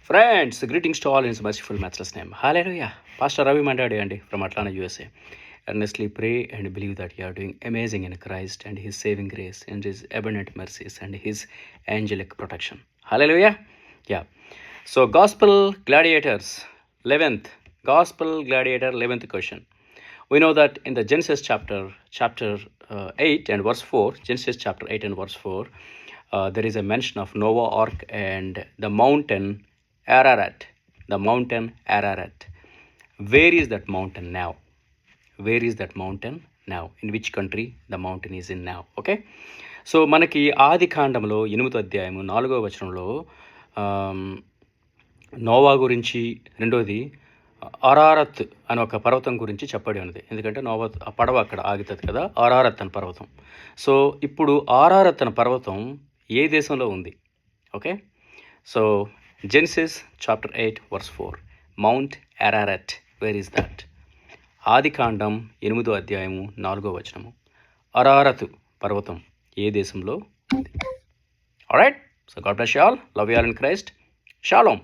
Friends, greetings to all in His merciful matchless name. Hallelujah. Pastor Ravi Mandadi from Atlanta, USA. Earnestly pray and believe that you are doing amazing in Christ and His saving grace and His abundant mercies and His angelic protection. Hallelujah. Yeah. So, Gospel Gladiators, 11th. Gospel Gladiator, 11th question. We know that in the Genesis chapter 8 and verse 4, Genesis chapter 8 and verse 4, there is a mention of Noah Ark and the mountain Ararat. The mountain Ararat. Where is that mountain now? Where is that mountain now? In which country the mountain is in now? Okay. So మనకి ఆది కాండంలో 8వ అధ్యాయము 4వ వచనంలో Noah గురించి, రెండోది Ararat అనే ఒక పర్వతం గురించి చెప్పబడి ఉన్నది. ఎందుకంటే నోవా పడవ అక్కడ ఆగుతుంది కదా, అరారత్ అనే పర్వతం. సో ఇప్పుడు అరారత్ అనే పర్వతం ఏ దేశంలో ఉంది? Okay. So Genesis chapter 8 verse 4, mount Ararat, where is that? ఆది కాండం 8వ అధ్యాయము 4వ వచనము, అరారత్ పర్వతం ఏ దేశంలో ఉంది? Alright. So God bless you all. Love you all in Christ. Shalom.